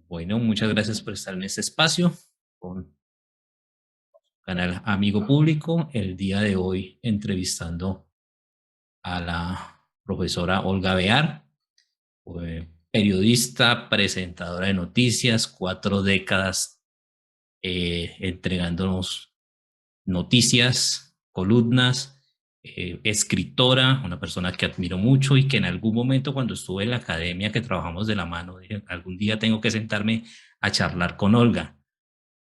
Bueno, muchas gracias por estar en este espacio con Canal Amigo Público. El día de hoy entrevistando a la profesora Olga Bear, periodista, presentadora de noticias, 4 décadas entregándonos noticias, columnas, escritora, una persona que admiro mucho y que en algún momento cuando estuve en la academia que trabajamos de la mano, dije, algún día tengo que sentarme a charlar con Olga.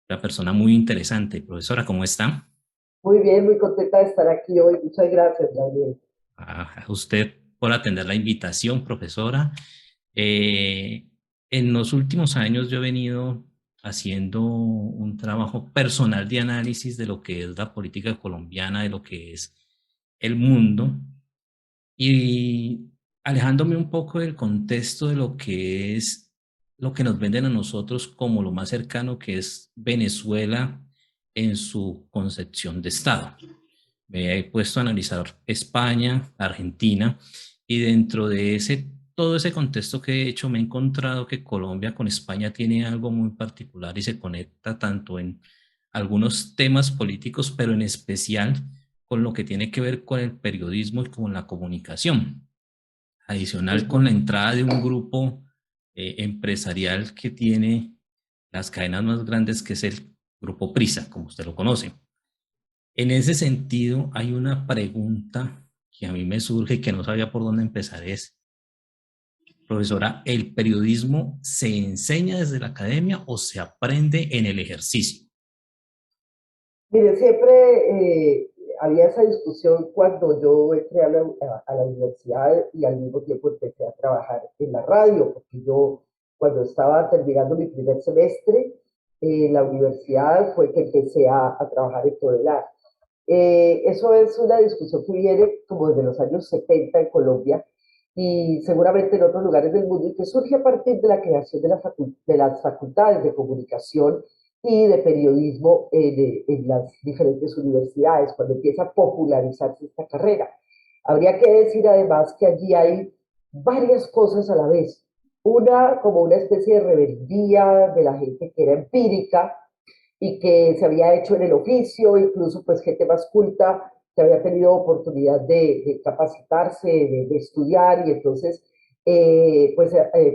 Una persona muy interesante. Profesora, ¿cómo está? Muy bien, muy contenta de estar aquí hoy. Muchas gracias, Gabriel. A usted por atender la invitación, profesora. Eh, en los últimos años yo he venido haciendo un trabajo personal de análisis de lo que es la política colombiana, de lo que es el mundo, y alejándome un poco del contexto de lo que es lo que nos venden a nosotros como lo más cercano que es Venezuela en su concepción de Estado. Me he puesto a analizar España, Argentina, y dentro de todo ese contexto que he hecho, me he encontrado que Colombia con España tiene algo muy particular y se conecta tanto en algunos temas políticos, pero en especial con lo que tiene que ver con el periodismo y con la comunicación. Adicional con la Ujú. entrada de un grupo empresarial que tiene las cadenas más grandes, que es el Grupo Prisa, como usted lo conoce. En ese sentido, hay una pregunta que a mí me surge y que no sabía por dónde empezar. Es, profesora, ¿el periodismo se enseña desde la academia o se aprende en el ejercicio? Mire, siempre había esa discusión cuando yo entré a la universidad y al mismo tiempo empecé a trabajar en la radio, porque yo cuando estaba terminando mi primer semestre en la universidad fue que empecé a trabajar en Todelar. Eso es una discusión que viene como desde los años 70 en Colombia y seguramente en otros lugares del mundo y que surge a partir de la creación de las facultades de comunicación y de periodismo en las diferentes universidades, cuando empieza a popularizarse esta carrera. Habría que decir además que allí hay varias cosas a la vez. Una como una especie de rebeldía de la gente que era empírica, y que se había hecho en el oficio, incluso pues gente más culta que había tenido oportunidad de capacitarse, de estudiar y entonces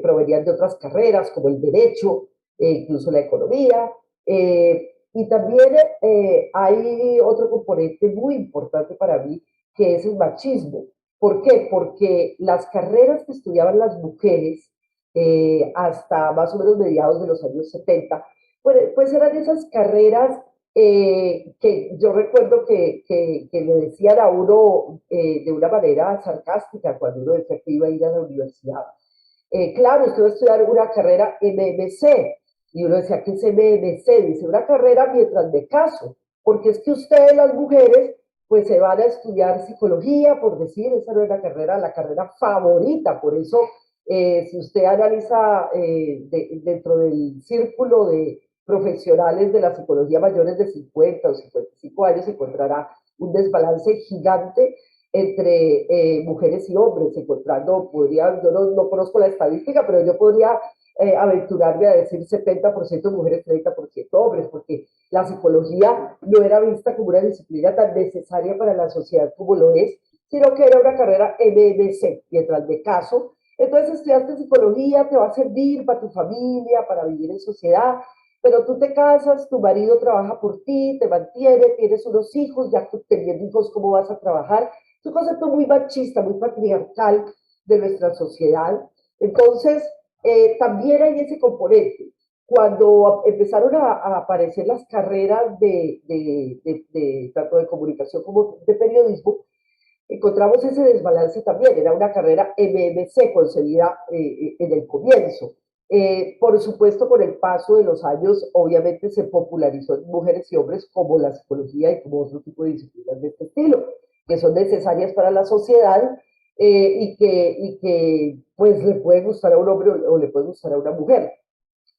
provenían de otras carreras como el derecho, incluso la economía. Y también hay otro componente muy importante para mí que es el machismo. ¿Por qué? Porque las carreras que estudiaban las mujeres hasta más o menos mediados de los años 70 pues eran esas carreras que yo recuerdo que le decían a uno de una manera sarcástica cuando uno decía que iba a ir a la universidad. Claro, usted va a estudiar una carrera MMC. Y uno decía, ¿qué es MMC? Dice, una carrera mientras me caso. Porque es que ustedes, las mujeres, pues se van a estudiar psicología, por decir, esa no es la carrera favorita. Por eso, si usted analiza dentro del círculo de profesionales de la psicología mayores de 50 o 55 años, encontrará un desbalance gigante entre mujeres y hombres, encontrando, yo no conozco la estadística, pero yo podría aventurarme a decir 70% mujeres, 30% hombres, porque la psicología no era vista como una disciplina tan necesaria para la sociedad como lo es, sino que era una carrera MMC, mientras de caso. Entonces estudiaste psicología, te va a servir para tu familia, para vivir en sociedad, pero tú te casas, tu marido trabaja por ti, te mantiene, tienes unos hijos, ya teniendo hijos, ¿cómo vas a trabajar? Es un concepto muy machista, muy patriarcal de nuestra sociedad. Entonces, también hay ese componente. Cuando empezaron a aparecer las carreras tanto de comunicación como de periodismo, encontramos ese desbalance también. Era una carrera MMC concebida en el comienzo. Por supuesto, con el paso de los años, obviamente se popularizó en mujeres y hombres como la psicología y como otro tipo de disciplinas de este estilo, que son necesarias para la sociedad y que pues le puede gustar a un hombre o le puede gustar a una mujer.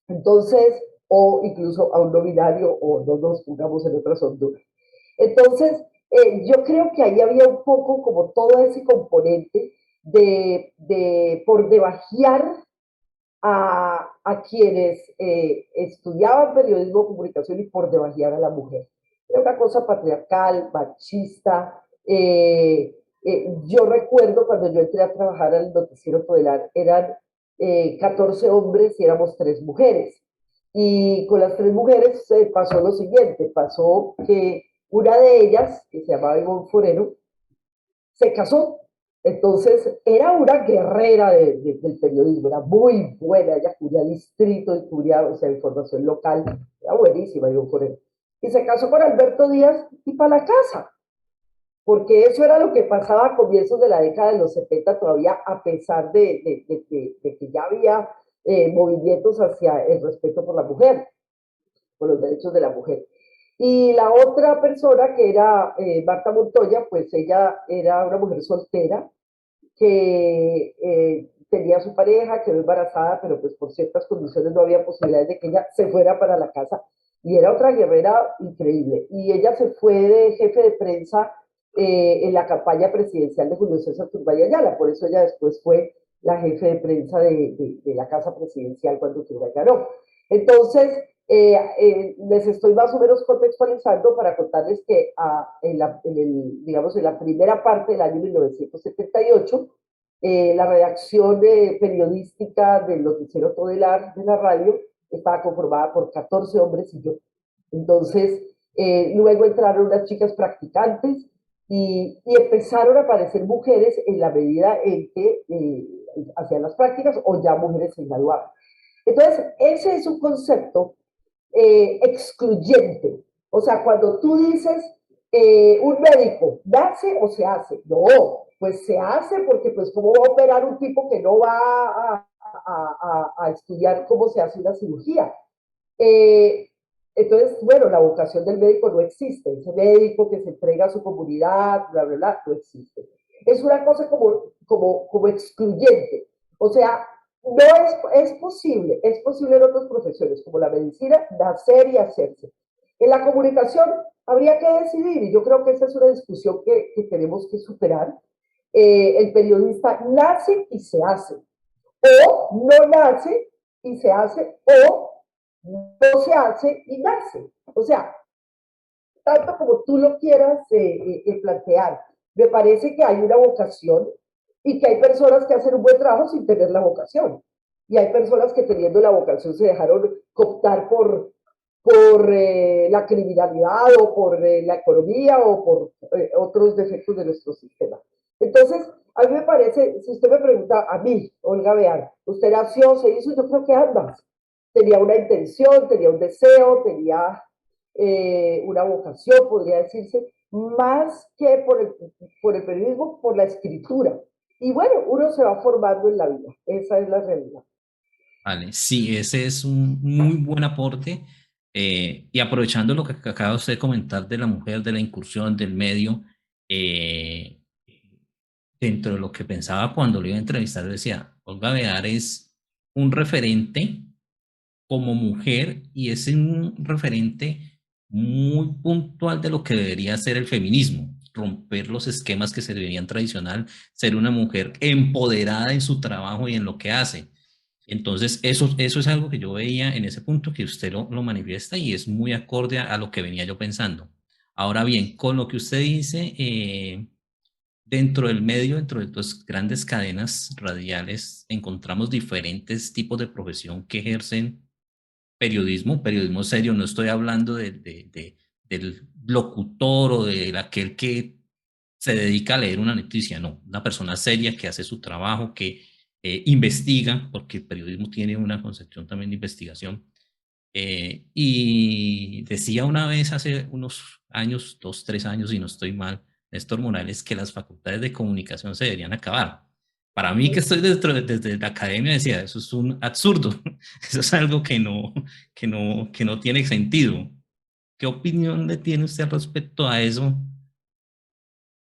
Entonces, o incluso a un no binario o no nos pongamos en otras honduras. Entonces, yo creo que ahí había un poco como todo ese componente por debajear a quienes estudiaban periodismo, comunicación y por debajear a la mujer. Era una cosa patriarcal, machista. Yo recuerdo cuando yo entré a trabajar al noticiero Podelar, eran 14 hombres y éramos 3 mujeres. Y con las 3 mujeres pasó lo siguiente, pasó que una de ellas, que se llamaba Ivonne Forero, se casó. Entonces era una guerrera del periodismo, era muy buena, ella cubría distrito y cubría, o sea, información local, era buenísima, Ivonne Forero. Y se casó con Alberto Díaz y para la casa, porque eso era lo que pasaba a comienzos de la década de los 70 todavía, a pesar de que ya había movimientos hacia el respeto por la mujer, por los derechos de la mujer. Y la otra persona, que era Marta Montoya, pues ella era una mujer soltera que tenía su pareja, quedó embarazada, pero pues por ciertas condiciones no había posibilidades de que ella se fuera para la casa. Y era otra guerrera increíble. Y ella se fue de jefe de prensa en la campaña presidencial de Julio César Turbay Ayala. Por eso ella después fue la jefe de prensa de la casa presidencial cuando Turbay ganó. Entonces, les estoy más o menos contextualizando para contarles que digamos, en la primera parte del año 1978, la redacción periodística del noticiero Todelar de la radio estaba conformada por 14 hombres y yo. Entonces, luego entraron unas chicas practicantes y empezaron a aparecer mujeres en la medida en que hacían las prácticas o ya mujeres se graduaban. Entonces, ese es un concepto excluyente. O sea, cuando tú dices un médico, ¿nace o se hace? No, pues se hace porque pues cómo va a operar un tipo que no va a estudiar cómo se hace una cirugía. Eh, entonces, bueno, la vocación del médico no existe. Ese médico que se entrega a su comunidad, bla, bla, bla, no existe. Es una cosa como excluyente. O sea, no es posible en otras profesiones, como la medicina, nacer y hacerse. En la comunicación habría que decidir, y yo creo que esa es una discusión que tenemos que superar. El periodista nace y se hace, o no nace y se hace, o no se hace y nace. O sea, tanto como tú lo quieras plantear, me parece que hay una vocación y que hay personas que hacen un buen trabajo sin tener la vocación. Y hay personas que teniendo la vocación se dejaron cooptar por la criminalidad o por la economía o por otros defectos de nuestro sistema. Entonces, a mí me parece, si usted me pregunta a mí, Olga Bear, usted nació, se hizo, yo creo que ambas. Tenía una intención, tenía un deseo, tenía una vocación, podría decirse, más que por el periodismo, por la escritura. Y bueno, uno se va formando en la vida, esa es la realidad. Vale, sí, ese es un muy buen aporte. Y aprovechando lo que acaba usted de comentar de la mujer, de la incursión, del medio, eh, dentro de lo que pensaba cuando lo iba a entrevistar, decía, Olga Bear es un referente como mujer y es un referente muy puntual de lo que debería ser el feminismo, romper los esquemas que se veían tradicional, ser una mujer empoderada en su trabajo y en lo que hace. Entonces, eso es algo que yo veía en ese punto que usted lo manifiesta y es muy acorde a lo que venía yo pensando. Ahora bien, con lo que usted dice, dentro del medio, dentro de las grandes cadenas radiales, encontramos diferentes tipos de profesión que ejercen periodismo serio. No estoy hablando del locutor o de aquel que se dedica a leer una noticia, no, una persona seria que hace su trabajo, que investiga, porque el periodismo tiene una concepción también de investigación. Y decía una vez hace unos años, 2, 3 años, si no estoy mal, Néstor Morales, que las facultades de comunicación se deberían acabar. Para mí, que estoy desde la academia, decía, eso es un absurdo, eso es algo que no tiene sentido. ¿Qué opinión le tiene usted respecto a eso?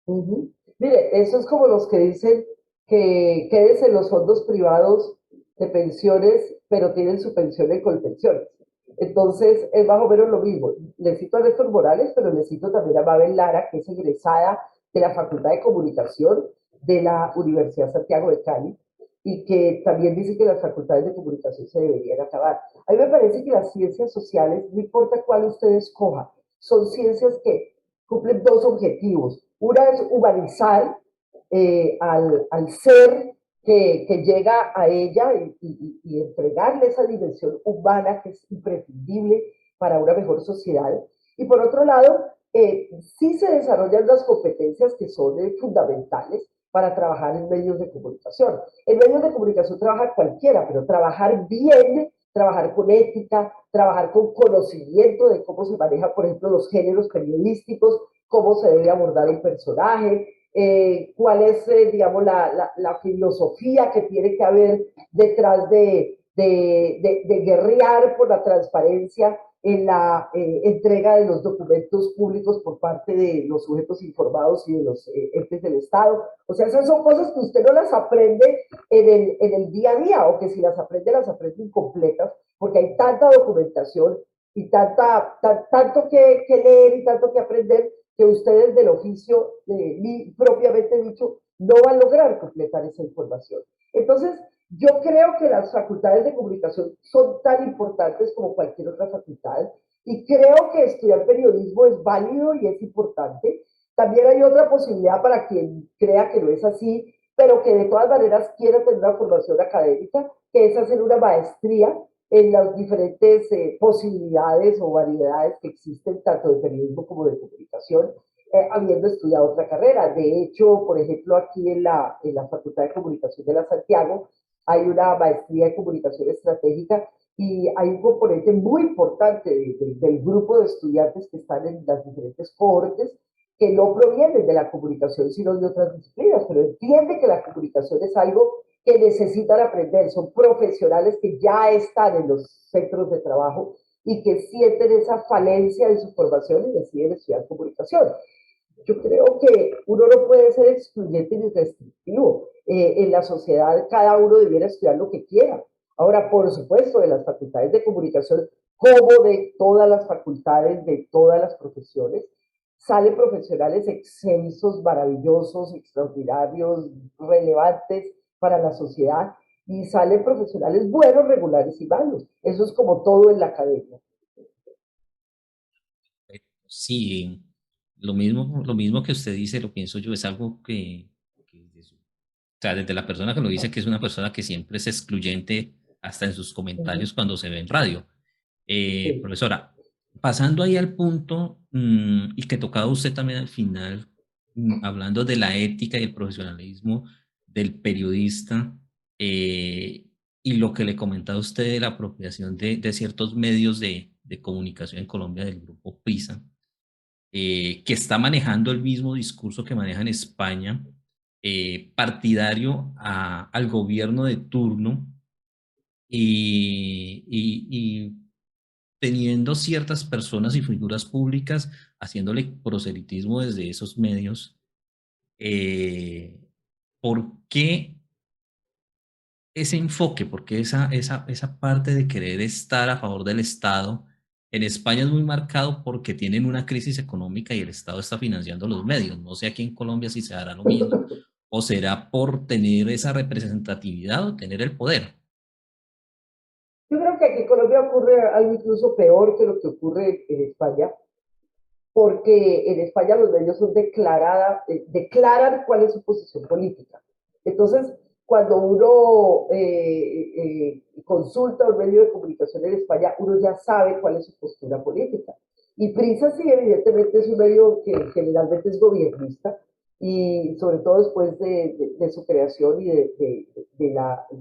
Uh-huh. Mire, eso es como los que dicen que quédense en los fondos privados de pensiones, pero tienen su pensión en Colpensiones. Entonces, es más o menos lo mismo. Le cito a Néstor Morales, pero le cito también a Mabel Lara, que es egresada de la Facultad de Comunicación de la Universidad Santiago de Cali, y que también dice que las facultades de comunicación se deberían acabar. A mí me parece que las ciencias sociales, no importa cuál usted escoja, son ciencias que cumplen dos objetivos. Una es humanizar al ser que llega a ella y entregarle esa dimensión humana que es imprescindible para una mejor sociedad. Y por otro lado, sí se desarrollan las competencias que son fundamentales para trabajar en medios de comunicación. En medios de comunicación trabaja cualquiera, pero trabajar bien, trabajar con ética, trabajar con conocimiento de cómo se maneja, por ejemplo, los géneros periodísticos, cómo se debe abordar un personaje, cuál es, digamos, la filosofía que tiene que haber detrás de guerrear por la transparencia en la entrega de los documentos públicos por parte de los sujetos informados y de los entes del Estado. O sea, esas son cosas que usted no las aprende en el día a día, o que si las aprende incompletas, porque hay tanta documentación y tanto que leer y tanto que aprender, que ustedes del oficio propiamente dicho no van a lograr completar esa información. Entonces, yo creo que las facultades de comunicación son tan importantes como cualquier otra facultad, y creo que estudiar periodismo es válido y es importante. También hay otra posibilidad para quien crea que no es así, pero que de todas maneras quiera tener una formación académica, que es hacer una maestría en las diferentes posibilidades o variedades que existen, tanto de periodismo como de comunicación, habiendo estudiado otra carrera. De hecho, por ejemplo, aquí en la Facultad de Comunicación de la Santiago hay una maestría de comunicación estratégica, y hay un componente muy importante del grupo de estudiantes que están en las diferentes cohortes, que no provienen de la comunicación, sino de otras disciplinas, pero entiende que la comunicación es algo que necesitan aprender, son profesionales que ya están en los centros de trabajo y que sienten esa falencia de su formación y deciden estudiar comunicación. Yo creo que uno no puede ser excluyente ni restrictivo. En la sociedad cada uno debiera estudiar lo que quiera. Ahora, por supuesto, de las facultades de comunicación, como de todas las facultades, de todas las profesiones, salen profesionales excelsos, maravillosos, extraordinarios, relevantes para la sociedad, y salen profesionales buenos, regulares y malos. Eso es como todo en la academia. Sí, lo mismo que usted dice, lo pienso yo, es algo que o sea, desde la persona que lo dice, que es una persona que siempre es excluyente hasta en sus comentarios cuando se ve en radio. Sí. Profesora, pasando ahí al punto, y que tocaba usted también al final, hablando de la ética y el profesionalismo del periodista, eh, y lo que le comentaba usted de la apropiación de ciertos medios de comunicación en Colombia del grupo PRISA, que está manejando el mismo discurso que maneja en España, partidario al gobierno de turno, y teniendo ciertas personas y figuras públicas haciéndole proselitismo desde esos medios. ¿Por qué ese enfoque? ¿Por qué esa parte de querer estar a favor del Estado? En España es muy marcado porque tienen una crisis económica y el Estado está financiando los medios. No sé aquí en Colombia si se hará lo mismo, o será por tener esa representatividad o tener el poder. Yo creo que aquí en Colombia ocurre algo incluso peor que lo que ocurre en España, porque en España los medios son declaran cuál es su posición política. Entonces, cuando uno consulta un medio de comunicación en España, uno ya sabe cuál es su postura política. Y Prisa sí, evidentemente, es un medio que generalmente es gobernista, y sobre todo después de su creación y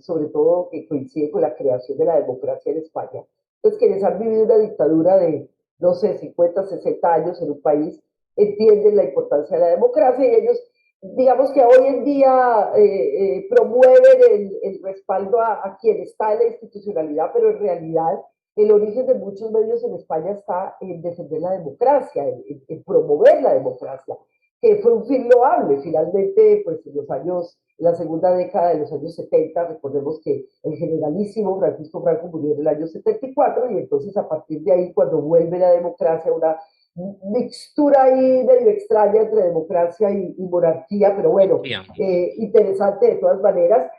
sobre todo que coincide con la creación de la democracia en España. Entonces, quienes han vivido una dictadura de, no sé, 50, 60 años en un país, entienden la importancia de la democracia, y ellos, digamos que hoy en día promueven el respaldo a quien está en la institucionalidad, pero en realidad el origen de muchos medios en España está en defender la democracia, en promover la democracia, que fue un fin loable. Finalmente, pues en la segunda década de los años 70, recordemos que el generalísimo Francisco Franco murió en el año 74, y entonces a partir de ahí, cuando vuelve la democracia, una mixtura ahí medio extraña entre democracia y monarquía, pero bueno, Bien. interesante de todas maneras.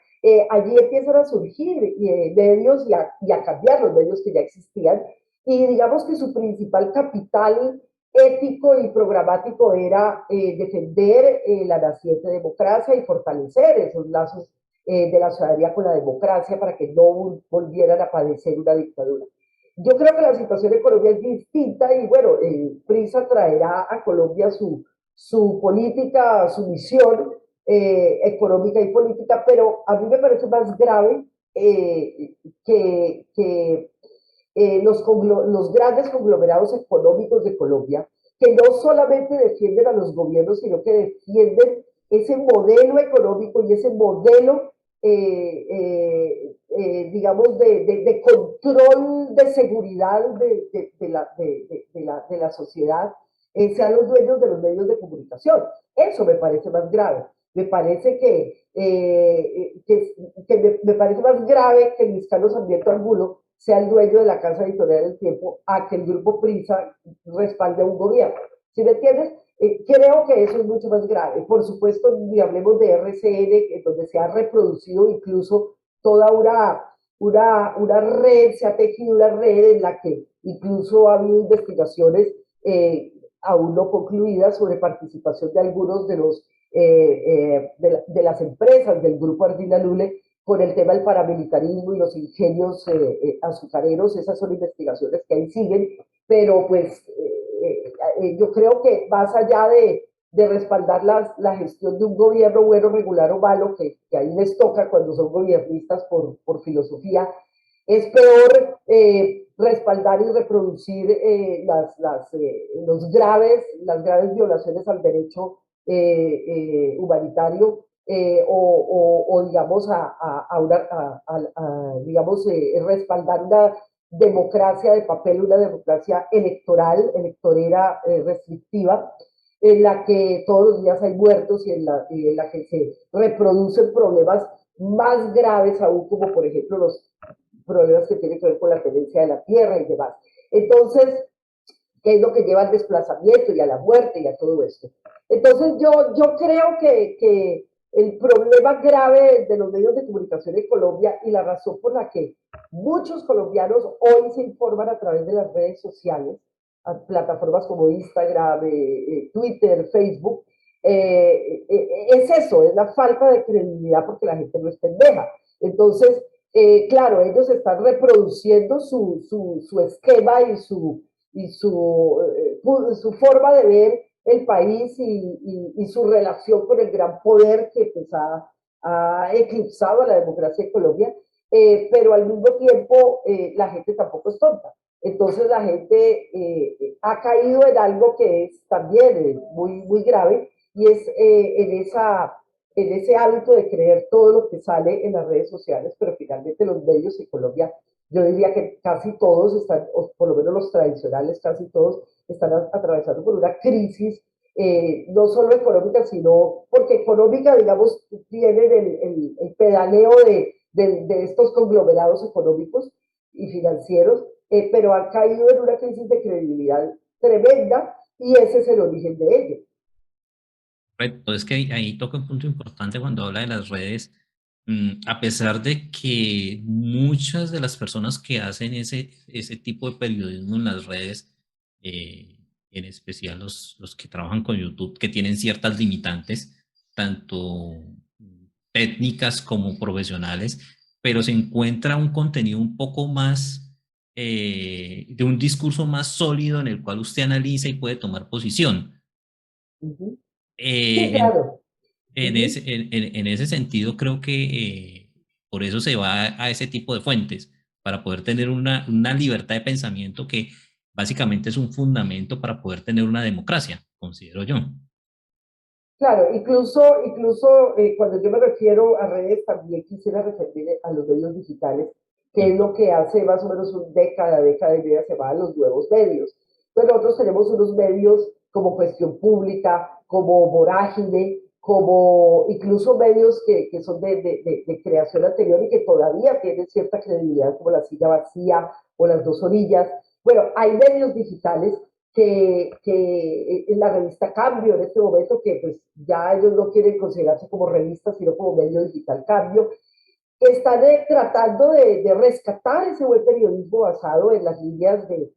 allí empiezan a surgir medios y a cambiar los medios que ya existían, y digamos que su principal capital ético y programático era defender la naciente democracia y fortalecer esos lazos de la ciudadanía con la democracia para que no volvieran a padecer una dictadura. Yo creo que la situación en Colombia es distinta y bueno, Prisa traerá a Colombia su política, su misión económica y política, pero a mí me parece más grave que los grandes conglomerados económicos de Colombia, que no solamente defienden a los gobiernos, sino que defienden ese modelo económico y ese modelo, digamos, de control de seguridad de la sociedad, sean los dueños de los medios de comunicación. Eso me parece más grave. Me parece me parece más grave que Luis Carlos Sarmiento Angulo sea el dueño de la casa editorial del Tiempo a que el grupo Prisa respalde a un gobierno. ¿Sí me entiendes? Creo que eso es mucho más grave. Por supuesto, ni hablemos de RCN, donde se ha reproducido incluso toda una red, se ha tejido una red en la que incluso ha habido investigaciones aún no concluidas sobre participación de algunos de las empresas del grupo Ardila Lule con el tema del paramilitarismo y los ingenios azucareros. Esas son investigaciones que ahí siguen, pero pues yo creo que más allá de respaldar la gestión de un gobierno bueno, regular o malo, que ahí les toca cuando son gobiernistas por filosofía, es peor respaldar y reproducir las graves violaciones al derecho humanitario digamos, digamos respaldar una democracia de papel, una democracia electorera restrictiva, en la que todos los días hay muertos y en la que se reproducen problemas más graves aún, como por ejemplo los problemas que tienen que ver con la tenencia de la tierra y demás. Entonces, ¿qué es lo que lleva al desplazamiento y a la muerte y a todo esto? Entonces, yo creo que el problema grave de los medios de comunicación en Colombia y la razón por la que muchos colombianos hoy se informan a través de las redes sociales, a plataformas como Instagram, Twitter, Facebook, es eso, es la falta de credibilidad porque la gente no es pendeja. Entonces, claro, ellos están reproduciendo su esquema su forma de ver el país y su relación con el gran poder que pues, ha eclipsado a la democracia en Colombia, pero al mismo tiempo la gente tampoco es tonta. Entonces la gente ha caído en algo que es también muy grave y es en ese hábito de creer todo lo que sale en las redes sociales, pero finalmente los medios en Colombia, yo diría que casi todos están, o por lo menos los tradicionales, casi todos están atravesando por una crisis, no solo económica, sino porque económica, digamos, tienen el pedaleo de estos conglomerados económicos y financieros, pero han caído en una crisis de credibilidad tremenda y ese es el origen de ello. Correcto, es que ahí toca un punto importante cuando habla de las redes. A pesar de que muchas de las personas que hacen ese tipo de periodismo en las redes, en especial los que trabajan con YouTube, que tienen ciertas limitantes, tanto técnicas como profesionales, pero se encuentra un contenido un poco más, de un discurso más sólido en el cual usted analiza y puede tomar posición. Uh -huh. Sí, Eh, en, claro. Uh -huh. en ese sentido, creo que por eso se va a ese tipo de fuentes, para poder tener una libertad de pensamiento que básicamente es un fundamento para poder tener una democracia, considero yo. Claro, incluso cuando yo me refiero a redes, también quisiera referirme a los medios digitales, que es Sí, lo que hace más o menos una década y media se llaman los nuevos medios. Entonces nosotros tenemos unos medios como Cuestión Pública, como Vorágine, como incluso medios que son de creación anterior y que todavía tienen cierta credibilidad, como La Silla Vacía o Las Dos Orillas. Bueno, hay medios digitales que en la revista Cambio en este momento, que pues ya ellos no quieren considerarse como revista, sino como medio digital Cambio, están tratando de rescatar ese buen periodismo basado en las líneas de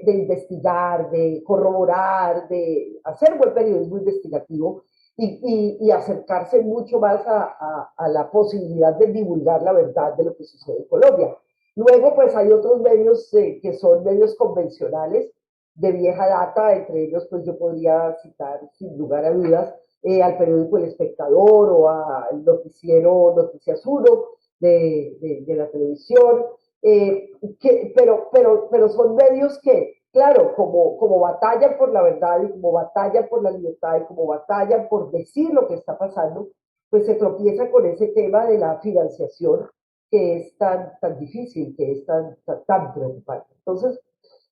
investigar, de corroborar, de hacer buen periodismo investigativo y acercarse mucho más a la posibilidad de divulgar la verdad de lo que sucede en Colombia. Luego, pues hay otros medios que son medios convencionales de vieja data, entre ellos, pues yo podría citar sin lugar a dudas al periódico El Espectador o al noticiero Noticias Uno de la televisión, pero son medios que, claro, como batallan por la verdad y como batallan por la libertad y como batallan por decir lo que está pasando, pues se tropieza con ese tema de la financiación que es tan difícil, que es tan preocupante. Entonces,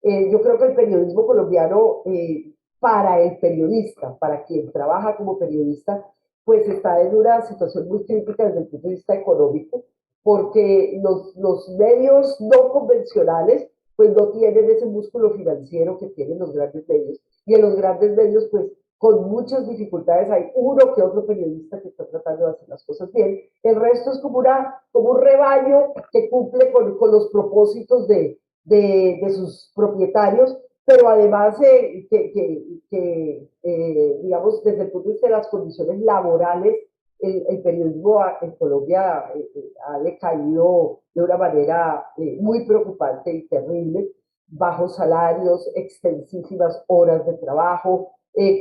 yo creo que el periodismo colombiano, para el periodista, para quien trabaja como periodista, pues está en una situación muy crítica desde el punto de vista económico, porque los medios no convencionales pues no tienen ese músculo financiero que tienen los grandes medios. Y en los grandes medios, pues con muchas dificultades hay uno que otro periodista que está tratando de hacer las cosas bien. El resto es como un rebaño que cumple con los propósitos de sus propietarios, pero además digamos, desde el punto de vista de las condiciones laborales, el periodismo en Colombia ha decaído de una manera muy preocupante y terrible, bajos salarios, extensísimas horas de trabajo,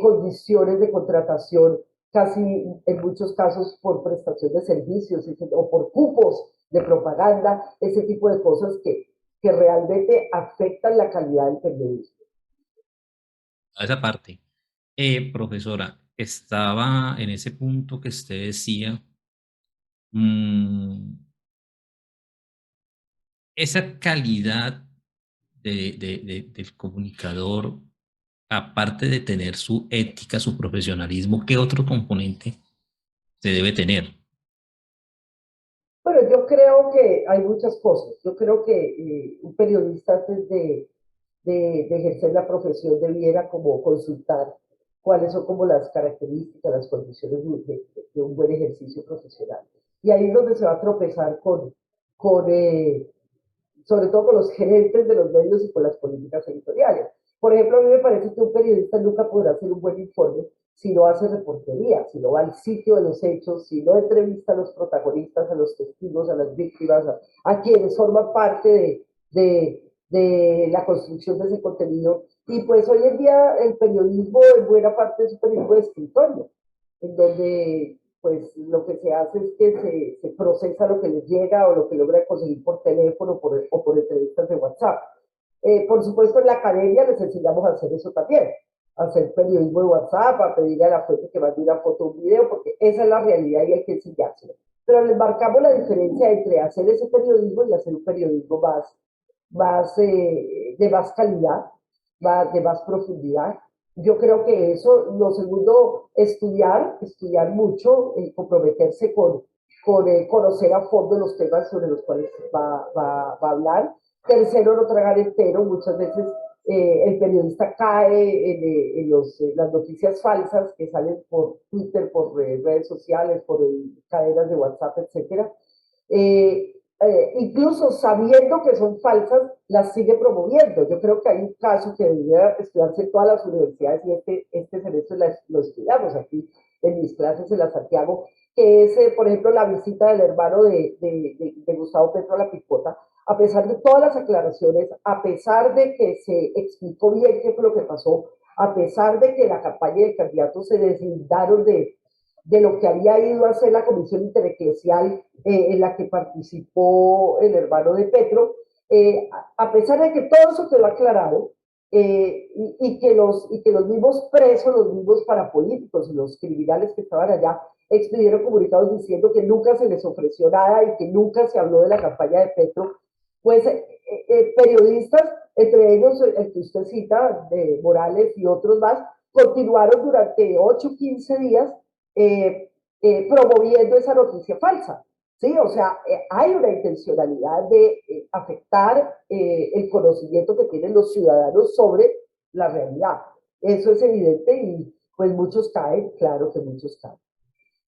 condiciones de contratación casi en muchos casos por prestación de servicios o por cupos de propaganda, ese tipo de cosas que realmente afectan la calidad del periodismo. A esa parte. Profesora, estaba en ese punto que usted decía, mm, esa calidad del comunicador, aparte de tener su ética, su profesionalismo, ¿qué otro componente se debe tener? Bueno, yo creo que hay muchas cosas. Yo creo que un periodista antes de ejercer la profesión debiera como consultar cuáles son como las características, las condiciones de un buen ejercicio profesional. Y ahí es donde se va a tropezar con sobre todo con los gerentes de los medios y con las políticas editoriales. Por ejemplo, a mí me parece que un periodista nunca podrá hacer un buen informe si no hace reportería, si no va al sitio de los hechos, si no entrevista a los protagonistas, a los testigos, a las víctimas, a quienes forman parte de la construcción de ese contenido. Y pues hoy en día el periodismo en buena parte es un periodismo de escritorio, en donde pues lo que se hace es que se procesa lo que les llega o lo que logra conseguir por teléfono o por entrevistas de WhatsApp. Por supuesto, en la academia les enseñamos a hacer eso también, a hacer periodismo de WhatsApp, a pedirle a la fuente que mande una foto o un video, porque esa es la realidad y hay que enseñárselo. Pero les marcamos la diferencia entre hacer ese periodismo y hacer un periodismo de más calidad, de más profundidad. Yo creo que eso, lo segundo, estudiar mucho, comprometerse con conocer a fondo los temas sobre los cuales va a hablar. Tercero, no tragar entero. Muchas veces el periodista cae las noticias falsas que salen por Twitter, por redes sociales, por cadenas de WhatsApp, etcétera. Incluso sabiendo que son falsas, las sigue promoviendo. Yo creo que hay un caso que debería estudiarse en todas las universidades y este semestre lo estudiamos aquí en mis clases en la Santiago, que es, por ejemplo, la visita del hermano de Gustavo Petro a la Picota. A pesar de todas las aclaraciones, a pesar de que se explicó bien qué fue lo que pasó, a pesar de que la campaña de candidatos se deslindaron de lo que había ido a hacer la comisión intereclesial en la que participó el hermano de Petro, a pesar de que todo eso quedó aclarado y que los mismos presos, los mismos parapolíticos y los criminales que estaban allá expidieron comunicados diciendo que nunca se les ofreció nada y que nunca se habló de la campaña de Petro, pues periodistas, entre ellos el que usted cita, de Morales y otros más, continuaron durante 8 o 15 días promoviendo esa noticia falsa. ¿Sí? O sea, hay una intencionalidad de afectar el conocimiento que tienen los ciudadanos sobre la realidad. Eso es evidente y pues muchos caen, claro que muchos caen.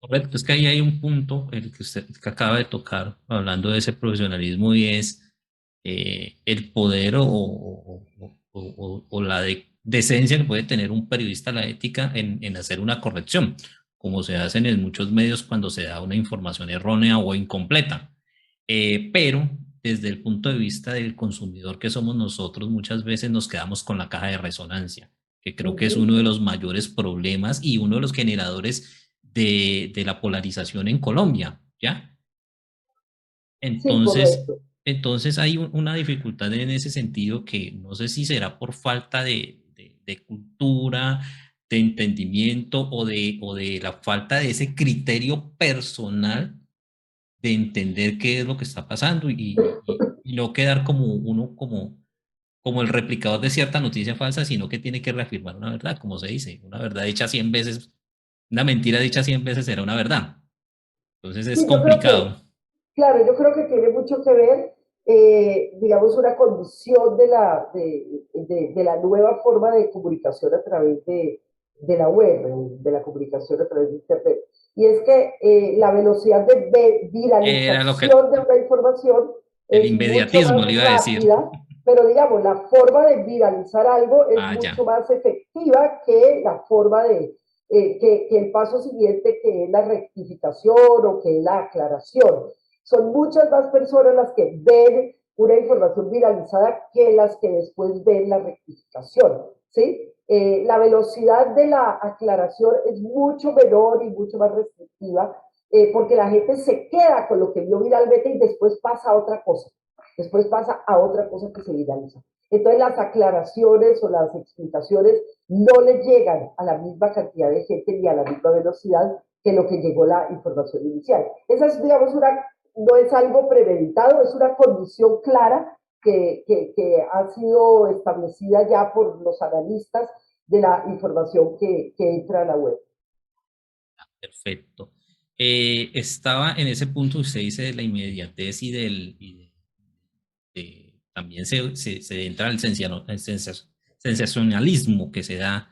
Correcto, es que ahí hay un punto, el que usted que acaba de tocar, hablando de ese profesionalismo, y es el poder o la decencia que puede tener un periodista, la ética, en hacer una corrección, como se hacen en muchos medios cuando se da una información errónea o incompleta. Pero desde el punto de vista del consumidor que somos nosotros, muchas veces nos quedamos con la caja de resonancia, que creo que es Ujú. uno de los mayores problemas y uno de los generadores de la polarización en Colombia, ¿ya? Sí, Entonces, correcto. entonces hay una dificultad en ese sentido que no sé si será por falta de cultura, de entendimiento o de la falta de ese criterio personal de entender qué es lo que está pasando y no quedar como uno como el replicador de cierta noticia falsa, sino que tiene que reafirmar una verdad, como se dice, una verdad dicha 100 veces, una mentira dicha 100 veces será una verdad. Entonces es Sí, yo creo que, complicado. claro, yo creo que tiene mucho que ver, digamos, una condición de la nueva forma de comunicación a través de la web, de la comunicación a través de Internet. Y es que la velocidad de Era lo que, viralización de una información el es mucho inmediatismo más le iba a decir. rápida, pero digamos, la forma de viralizar algo es Ah, mucho ya. más efectiva que la forma que el paso siguiente, que es la rectificación o que es la aclaración. Son muchas más personas las que ven una información viralizada que las que después ven la rectificación, ¿sí? La velocidad de la aclaración es mucho menor y mucho más restrictiva, porque la gente se queda con lo que vio viralmente y después pasa a otra cosa, después pasa a otra cosa que se viraliza. Entonces las aclaraciones o las explicaciones no le llegan a la misma cantidad de gente ni a la misma velocidad que lo que llegó la información inicial. Esa es, digamos, no es algo premeditado, es una condición clara que ha sido establecida ya por los analistas de la información que entra a la web. Perfecto. Estaba en ese punto, usted dice de la inmediatez también se entra el sensacionalismo que se da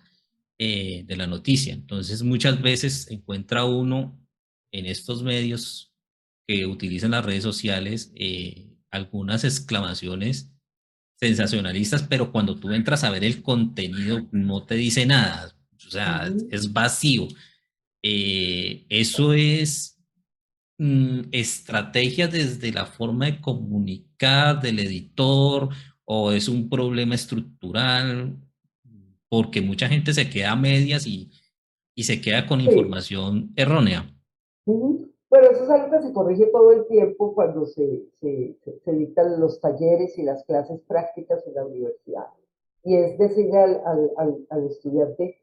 de la noticia. Entonces, muchas veces encuentra uno en estos medios que utilizan las redes sociales algunas exclamaciones sensacionalistas, pero cuando tú entras a ver el contenido no te dice nada, o Uh sea, -huh. es vacío. Eso es estrategia desde la forma de comunicar del editor o es un problema estructural, porque mucha gente se queda a medias y se queda con Sí. información errónea. Ujú. Bueno, eso es algo que se corrige todo el tiempo cuando se dictan los talleres y las clases prácticas en la universidad. Y es decirle al estudiante,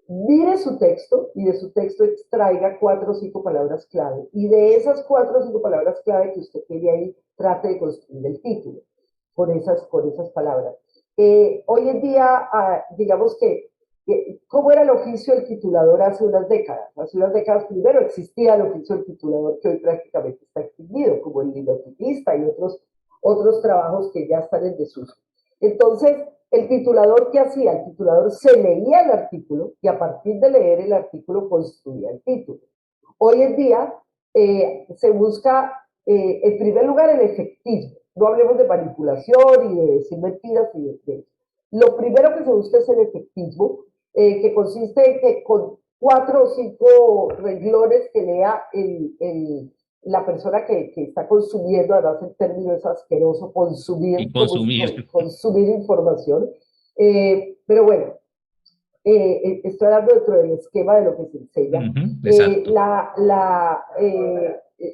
mire su texto y de su texto extraiga 4 o 5 palabras clave. Y de esas 4 o 5 palabras clave que usted tiene ahí, trate de construir el título con esas palabras. Hoy en día, digamos que ¿cómo era el oficio del titulador hace unas décadas? Hace unas décadas primero existía el oficio del titulador que hoy prácticamente está extinguido, como el linotipista y otros trabajos que ya están en desuso. Entonces, el titulador, ¿qué hacía? El titulador se leía el artículo y a partir de leer el artículo construía el título. Hoy en día se busca, en primer lugar, el efectismo. No hablemos de manipulación y de decir mentiras y de. Lo primero que se busca es el efectismo, que consiste en que con 4 o 5 renglones que lea la persona que está consumiendo, además el término es asqueroso, Y consumir, como consumir. consumir información. Pero bueno, estoy hablando dentro del esquema de lo que se enseña. Exacto.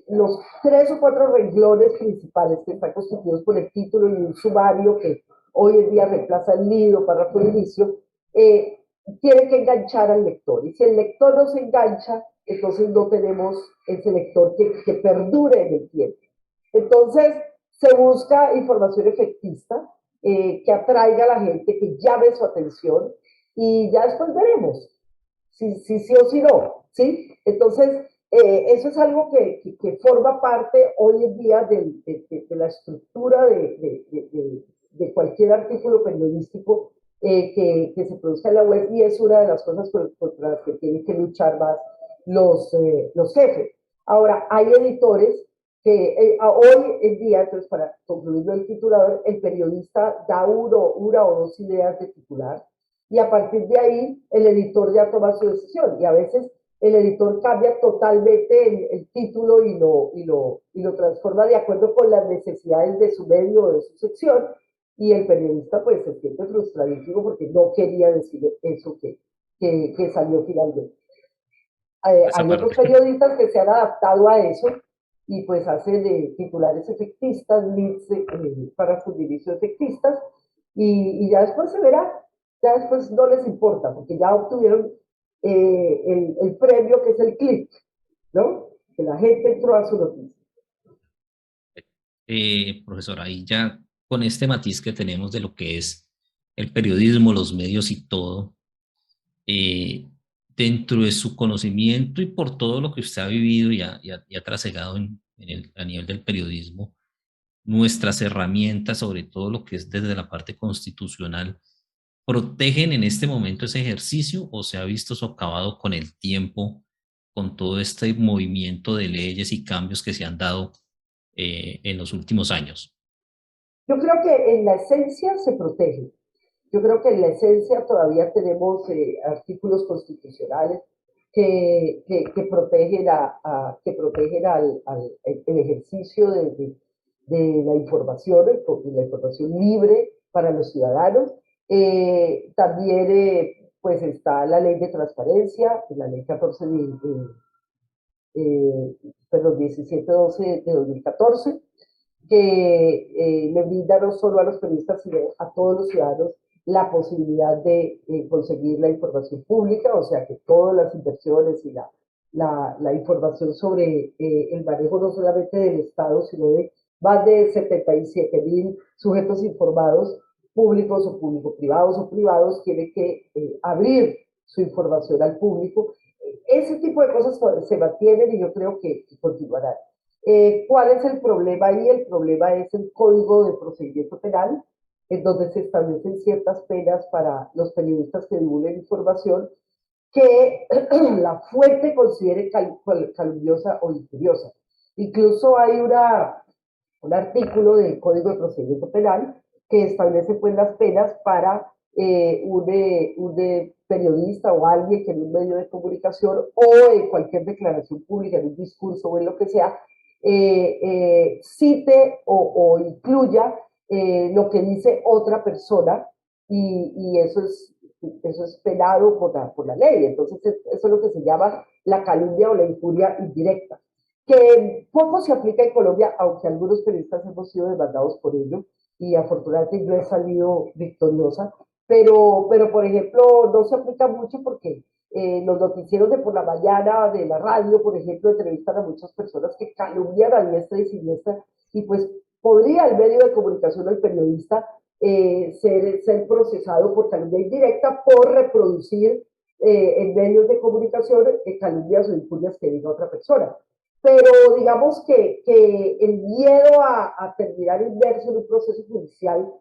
Los 3 o 4 renglones principales que están constituidos por el título y un sumario que hoy en día reemplaza el nido, párrafo de inicio, eh, tienen que enganchar al lector. Y si el lector no se engancha, entonces no tenemos ese lector que perdure en el tiempo. Entonces, se busca información efectista que atraiga a la gente, que llame su atención y ya después veremos si sí o si no, ¿sí? Entonces, eso es algo que forma parte hoy en día de la estructura de cualquier artículo periodístico que se produzca en la web y es una de las cosas contra las que tiene que luchar más los jefes. Ahora, hay editores que hoy en día, entonces para concluir el titulador, el periodista da una o dos ideas de titular y a partir de ahí el editor ya toma su decisión y a veces el editor cambia totalmente el título y lo transforma de acuerdo con las necesidades de su medio o de su sección y el periodista pues se siente frustradísimo porque no quería decir eso que salió finalmente. Esa Hay otros parte. periodistas que se han adaptado a eso y pues hacen titulares efectistas, leads para fundilicio efectistas y ya después se verá, ya después no les importa porque ya obtuvieron el premio que es el click, ¿no? Que la gente entró a su noticia. Profesor, ahí ya con este matiz que tenemos de lo que es el periodismo, los medios y todo, eh, dentro de su conocimiento y por todo lo que usted ha vivido y ha trasegado a nivel del periodismo, nuestras herramientas, sobre todo lo que es desde la parte constitucional, ¿protegen en este momento ese ejercicio o se ha visto socavado con el tiempo, con todo este movimiento de leyes y cambios que se han dado en los últimos años? Yo creo que en la esencia se protege. Yo creo que en la esencia todavía tenemos artículos constitucionales que protegen, que protegen el ejercicio de la información, de la información libre para los ciudadanos. También pues está la ley de transparencia, la ley 14 eh, perdón, 1712 de 2014 que le brinda no solo a los periodistas, sino a todos los ciudadanos la posibilidad de conseguir la información pública, o sea que todas las inversiones y la información sobre el manejo no solamente del Estado, sino de más de 77.000 sujetos informados, públicos o público-privados o privados, tiene que abrir su información al público. Ese tipo de cosas se mantienen y yo creo que continuarán. ¿Cuál es el problema ahí? El problema es el Código de Procedimiento Penal, en donde se establecen ciertas penas para los periodistas que divulguen información que la fuente considere calumniosa o injuriosa. Incluso hay un artículo del Código de Procedimiento Penal que establece pues las penas para un periodista o alguien que en un medio de comunicación o en cualquier declaración pública, en un discurso o en lo que sea, cite o incluya lo que dice otra persona y eso es penado por la ley. Entonces, eso es lo que se llama la calumnia o la injuria indirecta, que poco se aplica en Colombia, aunque algunos periodistas hemos sido demandados por ello y afortunadamente yo he salido victoriosa, pero por ejemplo, no se aplica mucho porque los noticieros de por la mañana de la radio, por ejemplo, entrevistan a muchas personas que calumnian a diestra y siniestra y pues podría el medio de comunicación o el periodista ser procesado por calumnia indirecta por reproducir en medios de comunicación calumnias o injurias que diga otra persona. Pero digamos que el miedo a terminar inmerso en un proceso judicial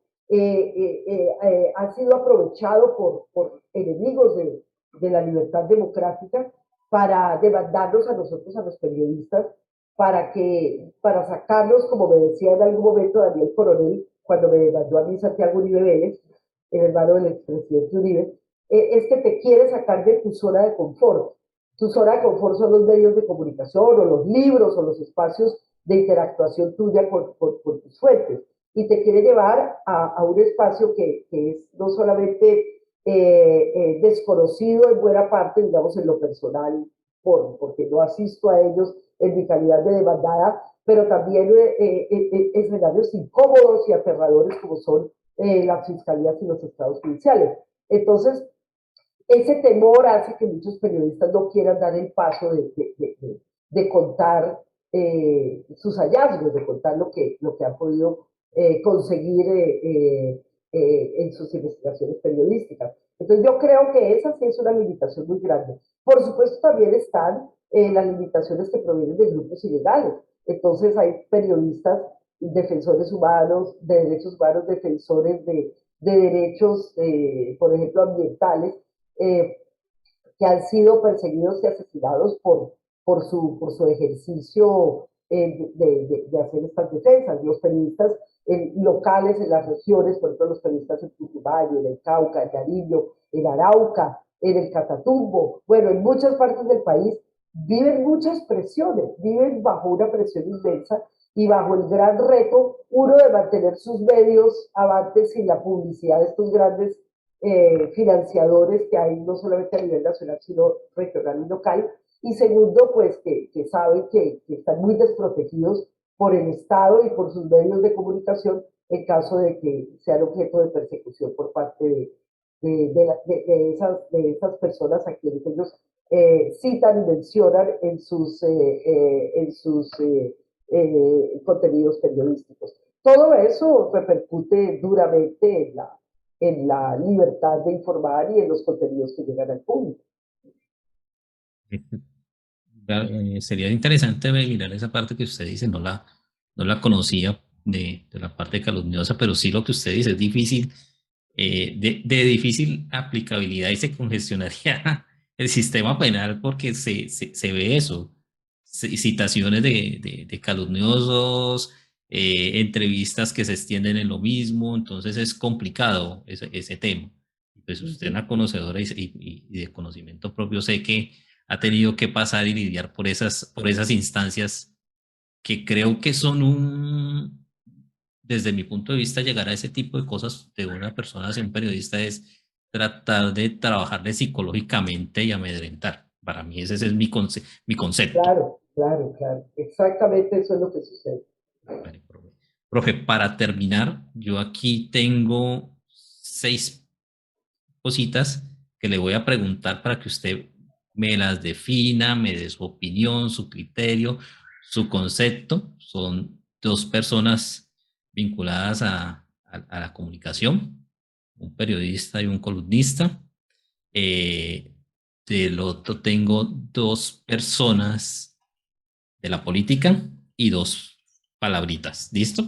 ha sido aprovechado por enemigos de la libertad democrática para demandarnos a nosotros, a los periodistas, para sacarnos, como me decía en algún momento Daniel Coronel, cuando me demandó a mí Santiago Uribe Vélez, el hermano del expresidente Uribe, es que te quiere sacar de tu zona de confort. Tu zona de confort son los medios de comunicación o los libros o los espacios de interactuación tuya con tus fuentes y te quiere llevar a un espacio que es no solamente desconocido en buena parte, digamos, en lo personal, porque no asisto a ellos en mi calidad de demandada, pero también escenarios incómodos y aterradores como son las fiscalías y los estados judiciales. Entonces, ese temor hace que muchos periodistas no quieran dar el paso de contar sus hallazgos, de contar lo que han podido conseguir en sus investigaciones periodísticas. Entonces yo creo que esa sí es una limitación muy grande. Por supuesto también están las limitaciones que provienen de grupos ilegales. Entonces hay periodistas, defensores humanos, de derechos humanos, defensores de derechos, por ejemplo, ambientales, eh, que han sido perseguidos y asesinados por su ejercicio de hacer estas defensas. Los periodistas locales en las regiones, por ejemplo, los periodistas en Putumayo, en el Cauca, en Nariño, en Arauca, en el Catatumbo, bueno, en muchas partes del país, viven muchas presiones, viven bajo una presión inmensa y bajo el gran reto, uno, de mantener sus medios avantes sin la publicidad de estos grandes financiadores que hay no solamente a nivel nacional, sino regional y local. Y segundo, pues que saben que están muy desprotegidos por el Estado y por sus medios de comunicación en caso de que sean objeto de persecución por parte de esas personas a quienes ellos citan y mencionan en sus contenidos periodísticos. Todo eso repercute duramente en la libertad de informar y en los contenidos que llegan al público. Sería interesante mirar esa parte que usted dice, no la conocía de la parte calumniosa, pero sí lo que usted dice es difícil, de difícil aplicabilidad y se congestionaría el sistema penal porque se ve eso, citaciones de calumniosos, entrevistas que se extienden en lo mismo, entonces es complicado ese tema. Pues usted es una conocedora y de conocimiento propio, sé que ha tenido que pasar y lidiar por esas instancias que creo que son desde mi punto de vista, llegar a ese tipo de cosas de una persona hacia un periodista es tratar de trabajarle psicológicamente y amedrentar. Para mí ese es mi concepto. Claro, claro, claro. Exactamente eso es lo que sucede. Vale, profe. Profe, para terminar, yo aquí tengo 6 cositas que le voy a preguntar para que usted me las defina, me dé su opinión, su criterio, su concepto. Son 2 personas vinculadas a la comunicación, un periodista y un columnista. Eh, del otro tengo 2 personas de la política y 2 palabritas. ¿Listo?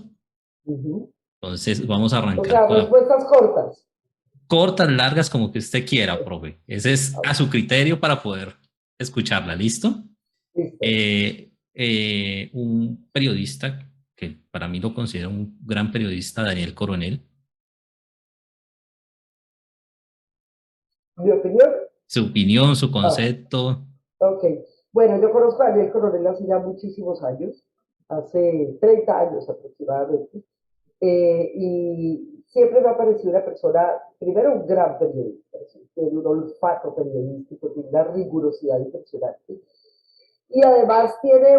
Entonces vamos a O arrancar sea, con la respuestas cortas. cortas, largas, como que usted quiera, profe. Ese es a su criterio para poder escucharla, ¿listo? Listo. Un periodista que para mí lo considero un gran periodista, Daniel Coronel. ¿Mi opinión? Su opinión, su Ah, concepto. ok. Bueno, yo conozco a Daniel Coronel hace ya muchísimos años, hace 30 años aproximadamente, y siempre me ha parecido una persona, primero un gran periodista, tiene un olfato periodístico, tiene una rigurosidad impresionante, y además tiene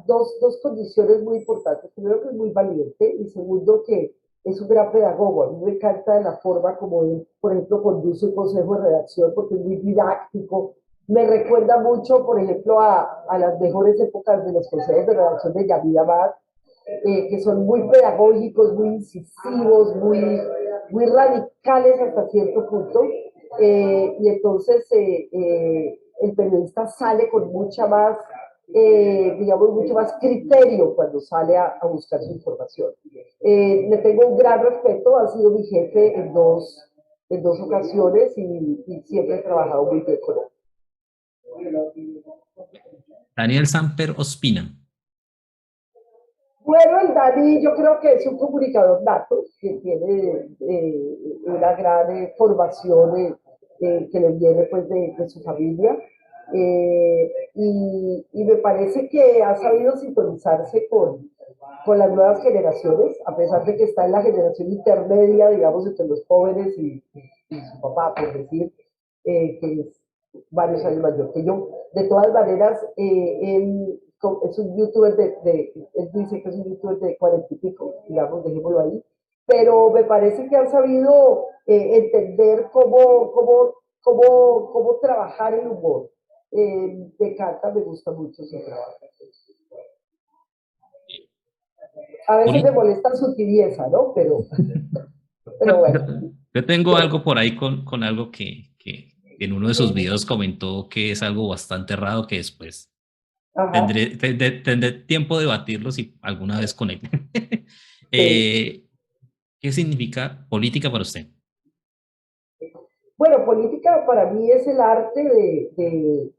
dos condiciones muy importantes. Primero, que es muy valiente, y segundo, que es un gran pedagogo. A mí me encanta la forma como él, por ejemplo, conduce un consejo de redacción, porque es muy didáctico. Me recuerda mucho, por ejemplo, a las mejores épocas de los consejos de redacción de Yavid Abad, que son muy pedagógicos, muy incisivos, muy radicales hasta cierto punto. Y entonces el periodista sale con mucha más, digamos, mucho más criterio cuando sale a buscar su información. Le tengo un gran respeto, ha sido mi jefe en dos ocasiones y siempre he trabajado muy bien con él. Daniel Samper Ospina. Bueno, el Dani yo creo que es un comunicador nato, que tiene una gran formación que le viene pues de su familia, y me parece que ha sabido sintonizarse con las nuevas generaciones, a pesar de que está en la generación intermedia, digamos, entre los jóvenes y su papá, por decir, que es varios años mayor que yo. De todas maneras, él es un youtuber él dice que es un youtuber de 40 y pico, digamos, dejémoslo ahí, pero me parece que han sabido entender cómo trabajar el humor. Me encanta, me gusta mucho su trabajo. A veces me molesta su tibieza, ¿no? Pero bueno. Yo tengo algo por ahí con algo que en uno de sus videos comentó que es algo bastante errado que después Ajá, tendré tiempo de debatirlo si alguna vez con él. sí. ¿Qué significa política para usted? Bueno, política para mí es el arte de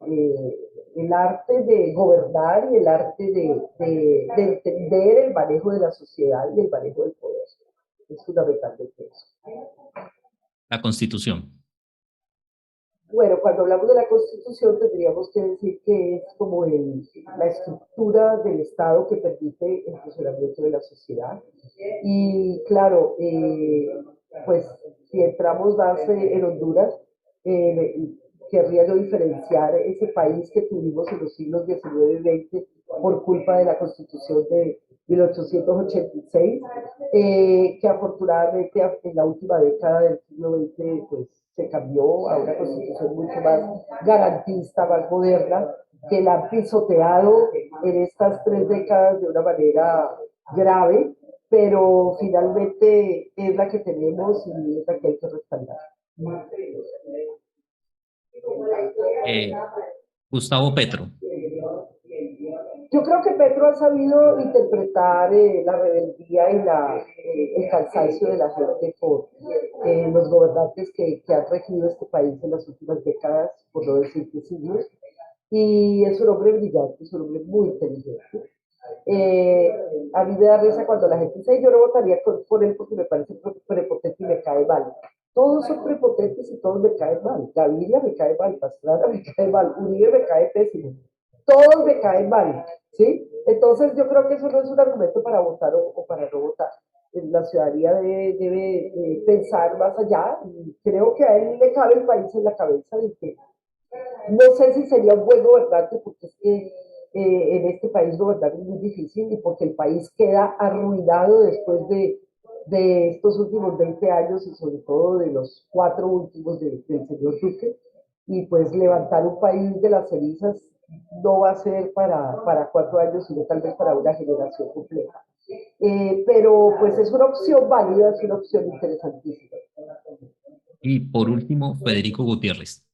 gobernar y el arte de entender el manejo de la sociedad y el manejo del poder. Es fundamentalmente eso. La Constitución. Bueno, cuando hablamos de la Constitución tendríamos que decir que es como la estructura del Estado que permite el funcionamiento de la sociedad. Y claro, pues si entramos más en Honduras, querría yo diferenciar ese país que tuvimos en los siglos XIX y XX por culpa de la Constitución de 1886, que afortunadamente en la última década del siglo XX pues, se cambió a una constitución mucho más garantista, más moderna, que la han pisoteado en estas 3 décadas de una manera grave, pero finalmente es la que tenemos y es la que hay que respaldar. Eh, Gustavo Petro. Yo creo que Petro ha sabido interpretar la rebeldía y el cansancio de la gente por los gobernantes que han regido este país en las últimas décadas, por no decir que siglos, y es un hombre brillante, es un hombre muy inteligente. Eh, a mí me da risa cuando la gente dice, yo no votaría por él porque me parece prepotente y me cae mal. Todos son prepotentes y todos me caen mal. Gaviria me cae mal, Pastrana me cae mal, Uribe me cae pésimo. Todos me caen mal, ¿sí? Entonces yo creo que eso no es un argumento para votar o para no votar. La ciudadanía debe pensar más allá y creo que a él le cabe el país en la cabeza y que no sé si sería un buen gobernante porque es que en este país gobernar es muy difícil y porque el país queda arruinado después de estos últimos 20 años y sobre todo de los 4 últimos del señor Duque. Y pues levantar un país de las cenizas no va a ser para 4 años, sino tal vez para una generación completa. Pero pues es una opción válida, es una opción interesantísima. Y por último, Federico Gutiérrez.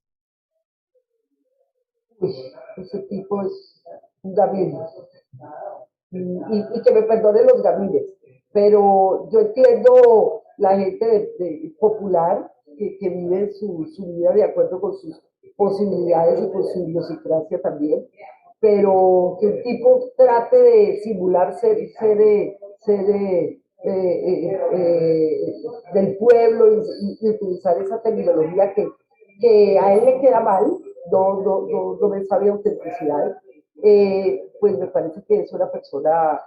Uy, ese tipo es un gamín. Y que me perdonen los gamines, pero yo entiendo la gente popular que vive su vida de acuerdo con sus posibilidades y con su idiosincrasia también, pero que un tipo trate de simular del pueblo y utilizar esa terminología que a él le queda mal, no me sabe autenticidad, pues me parece que es una persona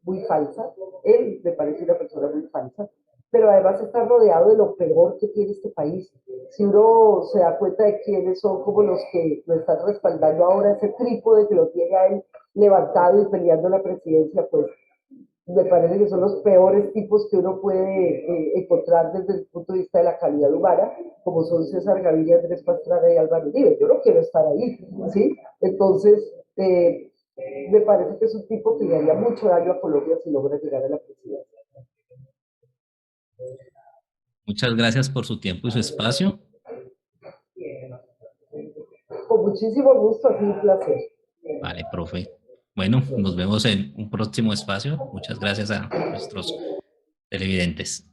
muy falsa. Él me parece una persona muy falsa, pero además está rodeado de lo peor que tiene este país. Si uno se da cuenta de quiénes son como los que lo están respaldando ahora, ese trípode que lo tiene a él levantado y peleando la presidencia, pues me parece que son los peores tipos que uno puede encontrar desde el punto de vista de la calidad humana, como son César Gaviria, Andrés Pastrana y Álvaro Uribe. Yo no quiero estar ahí, ¿sí? Entonces, me parece que es un tipo que le haría mucho daño a Colombia si logra llegar a la presidencia. Muchas gracias por su tiempo y su espacio. Con muchísimo gusto, ha sido un placer. Vale, profe. Bueno, nos vemos en un próximo espacio. Muchas gracias a nuestros televidentes.